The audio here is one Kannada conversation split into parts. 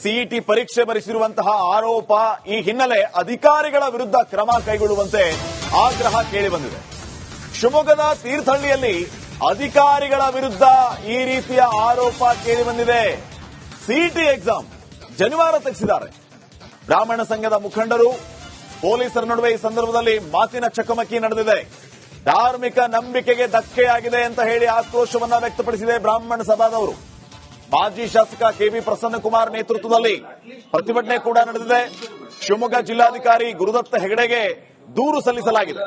ಸಿಇಟಿ ಪರೀಕ್ಷೆ ಬರೆಸಿರುವಂತಹ ಆರೋಪ ಈ ಹಿನ್ನೆಲೆ ಅಧಿಕಾರಿಗಳ ವಿರುದ್ಧ ಕ್ರಮ ಕೈಗೊಳ್ಳುವಂತೆ ಆಗ್ರಹ ಕೇಳಿಬಂದಿದೆ. ಶಿವಮೊಗ್ಗದ ತೀರ್ಥಹಳ್ಳಿಯಲ್ಲಿ ಅಧಿಕಾರಿಗಳ ವಿರುದ್ಧ ಈ ರೀತಿಯ ಆರೋಪ ಕೇಳಿಬಂದಿದೆ. ಸಿಇಟಿ ಎಕ್ಸಾಮ್ ಜನಿವಾರ ತೆಗೆಸಿದ್ದಾರೆ. ಬ್ರಾಹ್ಮಣ ಸಂಘದ ಮುಖಂಡರು ಪೊಲೀಸರ ನಡುವೆ ಈ ಸಂದರ್ಭದಲ್ಲಿ ಮಾತಿನ ಚಕಮಕಿ ನಡೆದಿದೆ. ಧಾರ್ಮಿಕ ನಂಬಿಕೆಗೆ ಧಕ್ಕೆಯಾಗಿದೆ ಅಂತ ಹೇಳಿ ಆಕ್ರೋಶವನ್ನ ವ್ಯಕ್ತಪಡಿಸಿದೆ ಬ್ರಾಹ್ಮಣ ಸಭಾದವರು. ಮಾಜಿ ಶಾಸಕ ಕೆಬಿ ಪ್ರಸನ್ನಕುಮಾರ್ ನೇತೃತ್ವದಲ್ಲಿ ಪ್ರತಿಭಟನೆ ಕೂಡ ನಡೆದಿದೆ. ಶಿವಮೊಗ್ಗ ಜಿಲ್ಲಾಧಿಕಾರಿ ಗುರುದತ್ತ ಹೆಗಡೆಗೆ ದೂರು ಸಲ್ಲಿಸಲಾಗಿದೆ.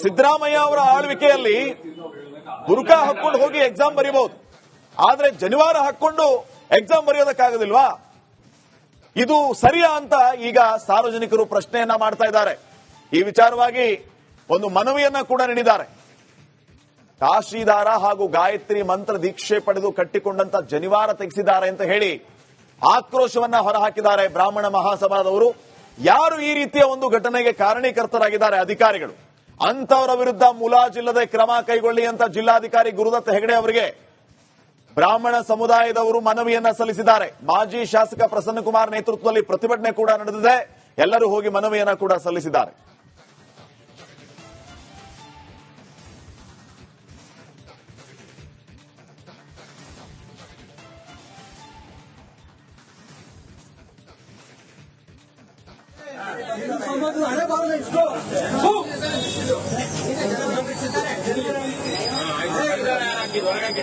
ಸಿದ್ದರಾಮಯ್ಯ ಅವರ ಆಳ್ವಿಕೆಯಲ್ಲಿ ಬುರ್ಕಾ ಹಾಕೊಂಡು ಹೋಗಿ ಎಕ್ಸಾಮ್ ಬರೀಬಹುದು, ಆದ್ರೆ ಜನಿವಾರ ಹಾಕೊಂಡು ಎಕ್ಸಾಮ್ ಬರೆಯೋದಕ್ಕಾಗೋದಿಲ್ವಾ? ಇದು ಸರಿಯಾ ಅಂತ ಈಗ ಸಾರ್ವಜನಿಕರು ಪ್ರಶ್ನೆಯನ್ನ ಮಾಡ್ತಾ ಇದ್ದಾರೆ. ಈ ವಿಚಾರವಾಗಿ ಒಂದು ಮನವಿಯನ್ನ ಕೂಡ ನೀಡಿದ್ದಾರೆ. ಕಾಶಿದಾರ ಹಾಗೂ ಗಾಯತ್ರಿ ಮಂತ್ರ ದೀಕ್ಷೆ ಪಡೆದು ಕಟ್ಟಿಕೊಂಡಂತ ಜನಿವಾರ ತೆಗೆಸಿದ್ದಾರೆ ಅಂತ ಹೇಳಿ ಆಕ್ರೋಶವನ್ನ ಹೊರಹಾಕಿದ್ದಾರೆ ಬ್ರಾಹ್ಮಣ ಮಹಾಸಭಾದವರು. ಯಾರು ಈ ರೀತಿಯ ಒಂದು ಘಟನೆಗೆ ಕಾರಣೀಕರ್ತರಾಗಿದ್ದಾರೆ ಅಧಿಕಾರಿಗಳು, ಅಂತವರ ವಿರುದ್ಧ ಮುಲಾಜಿಲ್ಲದೆ ಕ್ರಮ ಕೈಗೊಳ್ಳಿ ಅಂತ ಜಿಲ್ಲಾಧಿಕಾರಿ ಗುರುದತ್ತ ಹೆಗಡೆ ಅವರಿಗೆ ಬ್ರಾಹ್ಮಣ ಸಮುದಾಯದವರು ಮನವಿಯನ್ನ ಸಲ್ಲಿಸಿದ್ದಾರೆ. ಮಾಜಿ ಶಾಸಕ ಪ್ರಸನ್ನಕುಮಾರ್ ನೇತೃತ್ವದಲ್ಲಿ ಪ್ರತಿಭಟನೆ ಕೂಡ ನಡೆದಿದೆ. ಎಲ್ಲರೂ ಹೋಗಿ ಮನವಿಯನ್ನ ಕೂಡ ಸಲ್ಲಿಸಿದ್ದಾರೆ.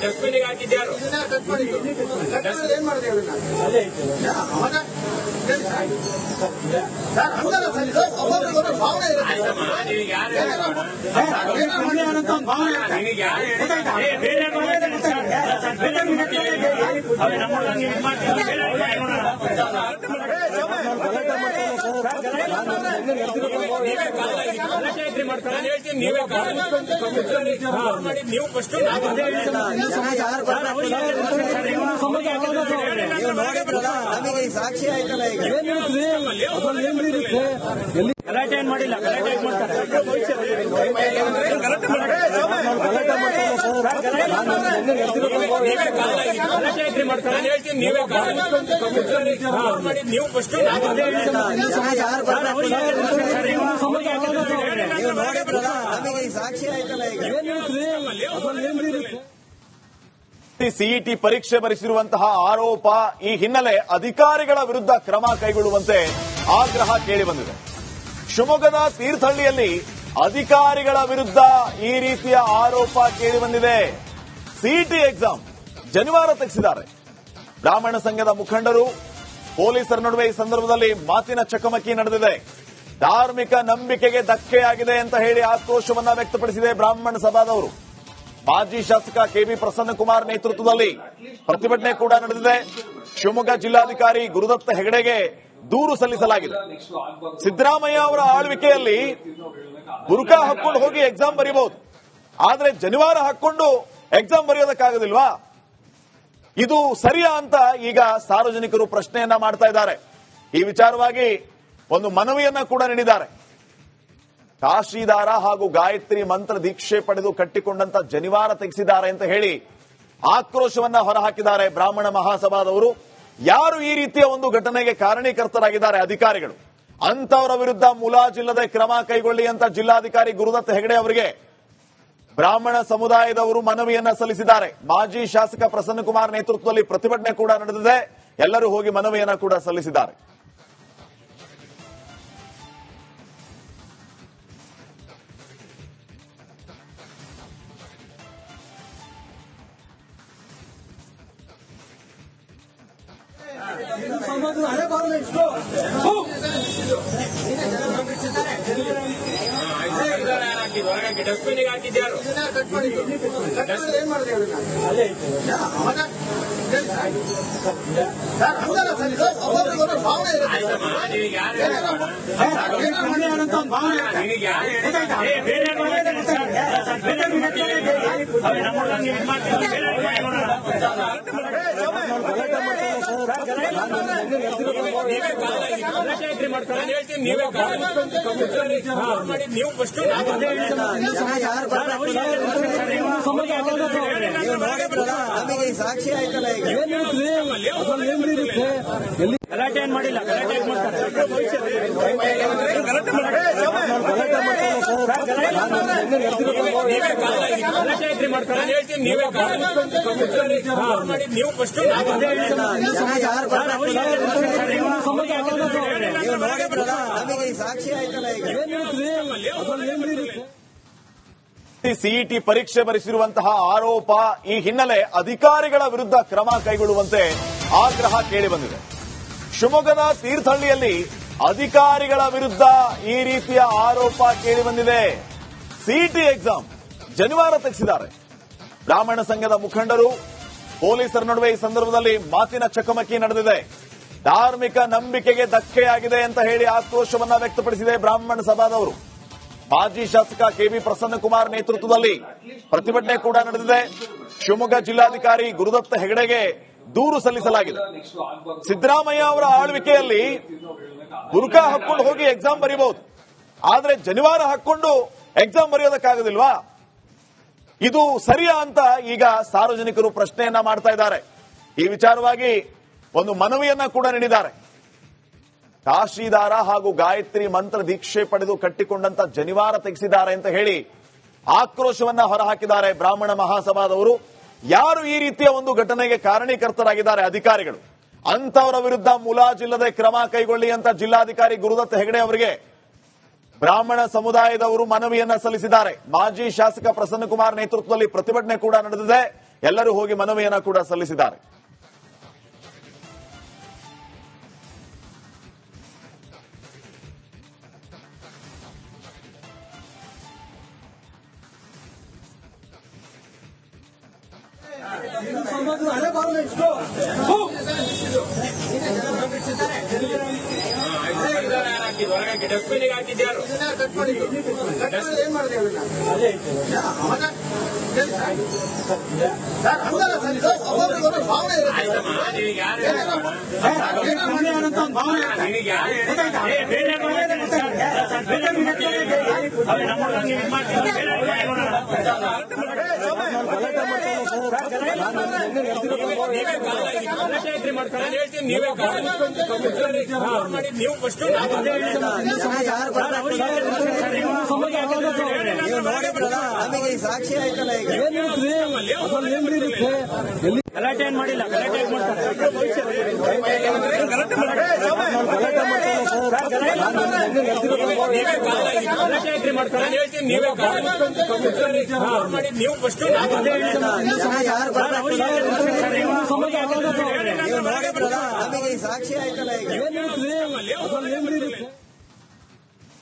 ಡಸ್ಟ್ಬಿನ್ಗೆ ಹಾಕಿದ್ಯಾರು ಏನ್ ಮಾಡಿದೆ ನೀವು ಫಸ್ಟ್ ನಮಗೆ ಸಾಕ್ಷಿ ಆಯ್ತಲ್ಲ. ಈಗ ಗಲಾಟೆ ಏನ್ ಮಾಡಿಲ್ಲ, ಗಲಾಟೆ ಏನ್ ಮಾಡ್ತಾರೆ ನೀವು ಫಸ್ಟ್ ನಮಗೆ ಸಾಕ್ಷಿ ಆಯ್ತಲ್ಲ. ಈಗ ಸಿಇಟಿ ಪರೀಕ್ಷೆ ಬರೆಸಿರುವಂತಹ ಆರೋಪ ಈ ಹಿನ್ನೆಲೆ ಅಧಿಕಾರಿಗಳ ವಿರುದ್ಧ ಕ್ರಮ ಕೈಗೊಳ್ಳುವಂತೆ ಆಗ್ರಹ ಕೇಳಿಬಂದಿದೆ. ಶಿವಮೊಗ್ಗದ ತೀರ್ಥಹಳ್ಳಿಯಲ್ಲಿ ಅಧಿಕಾರಿಗಳ ವಿರುದ್ಧ ಈ ರೀತಿಯ ಆರೋಪ ಕೇಳಿಬಂದಿದೆ. ಸಿಇಟಿ ಎಕ್ಸಾಮ್ ಜನಿವಾರ ತೆಗೆಸಿದ್ದಾರೆ. ಬ್ರಾಹ್ಮಣ ಸಂಘದ ಮುಖಂಡರು ಪೊಲೀಸರ ನಡುವೆ ಈ ಸಂದರ್ಭದಲ್ಲಿ ಮಾತಿನ ಚಕಮಕಿ ನಡೆದಿದೆ. ಧಾರ್ಮಿಕ ನಂಬಿಕೆಗೆ ಧಕ್ಕೆಯಾಗಿದೆ ಅಂತ ಹೇಳಿ ಆಕ್ರೋಶವನ್ನ ವ್ಯಕ್ತಪಡಿಸಿದೆ ಬ್ರಾಹ್ಮಣ ಸಭಾದವರು. ಮಾಜಿ ಶಾಸಕ ಕೆಬಿ ಪ್ರಸನ್ನಕುಮಾರ್ ನೇತೃತ್ವದಲ್ಲಿ ಪ್ರತಿಭಟನೆ ಕೂಡ ನಡೆದಿದೆ. ಶಿವಮೊಗ್ಗ ಜಿಲ್ಲಾಧಿಕಾರಿ ಗುರುದತ್ತ ಹೆಗಡೆಗೆ ದೂರು ಸಲ್ಲಿಸಲಾಗಿದೆ. ಸಿದ್ದರಾಮಯ್ಯ ಅವರ ಆಳ್ವಿಕೆಯಲ್ಲಿ ಬುರ್ಕಾ ಹಾಕೊಂಡು ಹೋಗಿ ಎಕ್ಸಾಮ್ ಬರೀಬಹುದು, ಆದ್ರೆ ಜನಿವಾರ ಹಾಕೊಂಡು ಎಕ್ಸಾಮ್ ಬರೆಯೋದಕ್ಕಾಗೋದಿಲ್ವಾ? ಇದು ಸರಿಯಾ ಅಂತ ಈಗ ಸಾರ್ವಜನಿಕರು ಪ್ರಶ್ನೆಯನ್ನ ಮಾಡ್ತಾ ಇದ್ದಾರೆ. ಈ ವಿಚಾರವಾಗಿ ಒಂದು ಮನವಿಯನ್ನ ಕೂಡ ನೀಡಿದ್ದಾರೆ. ಕಾಶಿದಾರ ಹಾಗೂ ಗಾಯತ್ರಿ ಮಂತ್ರ ದೀಕ್ಷೆ ಪಡೆದು ಕಟ್ಟಿಕೊಂಡಂತ ಜನಿವಾರ ತೆಗೆಸಿದ್ದಾರೆ ಅಂತ ಹೇಳಿ ಆಕ್ರೋಶವನ್ನ ಹೊರಹಾಕಿದ್ದಾರೆ ಬ್ರಾಹ್ಮಣ ಮಹಾಸಭಾದವರು. ಯಾರು ಈ ರೀತಿಯ ಒಂದು ಘಟನೆಗೆ ಕಾರಣೀಕರ್ತರಾಗಿದ್ದಾರೆ ಅಧಿಕಾರಿಗಳು, ಅಂತವರ ವಿರುದ್ಧ ಮುಲಾಜಿಲ್ಲದೆ ಕ್ರಮ ಕೈಗೊಳ್ಳಿ ಅಂತ ಜಿಲ್ಲಾಧಿಕಾರಿ ಗುರುದತ್ತ ಹೆಗಡೆ ಅವರಿಗೆ ಬ್ರಾಹ್ಮಣ ಸಮುದಾಯದವರು ಮನವಿಯನ್ನ ಸಲ್ಲಿಸಿದ್ದಾರೆ. ಮಾಜಿ ಶಾಸಕ ಪ್ರಸನ್ನಕುಮಾರ್ ನೇತೃತ್ವದಲ್ಲಿ ಪ್ರತಿಭಟನೆ ಕೂಡ ನಡೆದಿದೆ. ಎಲ್ಲರೂ ಹೋಗಿ ಮನವಿಯನ್ನ ಕೂಡ ಸಲ್ಲಿಸಿದ್ದಾರೆ. ಡಸ್ಟ್ಬಿನ್ಗೆ ಹಾಕಿದ್ಯಾರು ಏನ್ ಮಾಡಿದೆ ಬೇರೆ ಗಲಾಟೆ ಮಾಡ್ತಾರೆ ನಾನು ಹೇಳ್ತೀನಿ ನೀವೇ ಮಾಡಿ ನೀವು ಫಸ್ಟ್ ಯಾರು ನಮಗೆ ಈ ಸಾಕ್ಷಿ ಆಯ್ತಲ್ಲ ಈಗ ಗಲಾಟೆ ಏನ್ ಮಾಡಿಲ್ಲ ಗಲಾಟೆ ಹೇಗೆ ಮಾಡ್ತಾರೆ ಗಲಾಟೆ ಮಾಡ್ತಾರೆ ನಾನು ಹೇಳ್ತೀನಿ ನೀವೇ ಮಾಡಿ ನೀವು ಫಸ್ಟ್ ಯಾರು ನಮಗೆ ಈ ಸಾಕ್ಷಿ ಆಯ್ತಲ್ಲ ಈಗ ಸಿಇಟಿ ಪರೀಕ್ಷೆ ಬರೆಸಿರುವಂತಹ ಆರೋಪ ಈ ಹಿನ್ನೆಲೆ ಅಧಿಕಾರಿಗಳ ವಿರುದ್ಧ ಕ್ರಮ ಕೈಗೊಳ್ಳುವಂತೆ ಆಗ್ರಹ ಕೇಳಿಬಂದಿದೆ. ಶಿವಮೊಗ್ಗದ ತೀರ್ಥಹಳ್ಳಿಯಲ್ಲಿ ಅಧಿಕಾರಿಗಳ ವಿರುದ್ಧ ಈ ರೀತಿಯ ಆರೋಪ ಕೇಳಿಬಂದಿದೆ. ಸಿಇಟಿ ಎಕ್ಸಾಮ್ ಜನಿವಾರ ತೆಗೆಸಿದ್ದಾರೆ. ಬ್ರಾಹ್ಮಣ ಸಂಘದ ಮುಖಂಡರು ಪೊಲೀಸರ ನಡುವೆ ಈ ಸಂದರ್ಭದಲ್ಲಿ ಮಾತಿನ ಚಕಮಕಿ ನಡೆದಿದೆ. ಧಾರ್ಮಿಕ ನಂಬಿಕೆಗೆ ಧಕ್ಕೆಯಾಗಿದೆ ಅಂತ ಹೇಳಿ ಆಕ್ರೋಶವನ್ನ ವ್ಯಕ್ತಪಡಿಸಿದೆ ಬ್ರಾಹ್ಮಣ ಸಭಾದವರು. ಮಾಜಿ ಶಾಸಕ ಕೆಬಿ ಪ್ರಸನ್ನಕುಮಾರ್ ನೇತೃತ್ವದಲ್ಲಿ ಪ್ರತಿಭಟನೆ ಕೂಡ ನಡೆದಿದೆ. ಶಿವಮೊಗ್ಗ ಜಿಲ್ಲಾಧಿಕಾರಿ ಗುರುದತ್ತ ಹೆಗಡೆಗೆ ದೂರು ಸಲ್ಲಿಸಲಾಗಿದೆ. ಸಿದ್ದರಾಮಯ್ಯ ಅವರ ಆಳ್ವಿಕೆಯಲ್ಲಿ ಬುರ್ಕಾ ಹಾಕೊಂಡು ಹೋಗಿ ಎಕ್ಸಾಮ್ ಬರೀಬಹುದು, ಆದ್ರೆ ಜನಿವಾರ ಹಾಕೊಂಡು ಎಕ್ಸಾಮ್ ಬರೆಯೋದಕ್ಕಾಗೋದಿಲ್ವಾ? ಇದು ಸರಿಯಾ ಅಂತ ಈಗ ಸಾರ್ವಜನಿಕರು ಪ್ರಶ್ನೆಯನ್ನ ಮಾಡ್ತಾ ಇದ್ದಾರೆ. ಈ ವಿಚಾರವಾಗಿ ಒಂದು ಮನವಿಯನ್ನ ಕೂಡ ನೀಡಿದ್ದಾರೆ. ಕಾಶಿದಾರ ಹಾಗೂ ಗಾಯತ್ರಿ ಮಂತ್ರ ದೀಕ್ಷೆ ಪಡೆದು ಕಟ್ಟಿಕೊಂಡಂತ ಜನಿವಾರ ತೆಗೆಸಿದ್ದಾರೆ ಅಂತ ಹೇಳಿ ಆಕ್ರೋಶವನ್ನ ಹೊರಹಾಕಿದ್ದಾರೆ ಬ್ರಾಹ್ಮಣ ಮಹಾಸಭಾದವರು. ಯಾರು ಈ ರೀತಿಯ ಒಂದು ಘಟನೆಗೆ ಕಾರಣೀಕರ್ತರಾಗಿದ್ದಾರೆ ಅಧಿಕಾರಿಗಳು, ಅಂತವರ ವಿರುದ್ಧ ಮುಲಾಜಿಲ್ಲದೆ ಕ್ರಮ ಕೈಗೊಳ್ಳಿ ಅಂತ ಜಿಲ್ಲಾಧಿಕಾರಿ ಗುರುದತ್ತ ಹೆಗಡೆ ಅವರಿಗೆ ಬ್ರಾಹ್ಮಣ ಸಮುದಾಯದವರು ಮನವಿಯನ್ನ ಸಲ್ಲಿಸಿದ್ದಾರೆ. ಮಾಜಿ ಶಾಸಕ ಪ್ರಸನ್ನಕುಮಾರ್ ನೇತೃತ್ವದಲ್ಲಿ ಪ್ರತಿಭಟನೆ ಕೂಡ ನಡೆದಿದೆ. ಎಲ್ಲರೂ ಹೋಗಿ ಮನವಿಯನ್ನ ಕೂಡ ಸಲ್ಲಿಸಿದ್ದಾರೆ. ಹೊರಗೆ ಡಸ್ಟ್ಬಿನ್ಗೆ ಹಾಕಿದ್ಯಾರು ಮಾಡ್ತಾರೆ ಹೇಳ್ತೀನಿ ನೀವೇ ಮಾಡಿ ನೀವು ಫಸ್ಟ್ ನಮಗೆ ಈ ಸಾಕ್ಷಿ ಆಯ್ತಲ್ಲ ಈಗ ಗಲಾಟೆ ಏನ್ ಮಾಡಿಲ್ಲ ಗಲಾಟೆ ಹೇಗೆ ಮಾಡ್ತಾರೆ ಗಲಾಟೆ ಮಾಡ್ತಾರೆ ಹೇಳ್ತೀನಿ ನೀವೇ ಮಾಡಿ ನೀವು ಫಸ್ಟ್ ಯಾರು ನಮಗೆ ಈ ಸಾಕ್ಷಿ ಆಯ್ತಲ್ಲ ಈಗ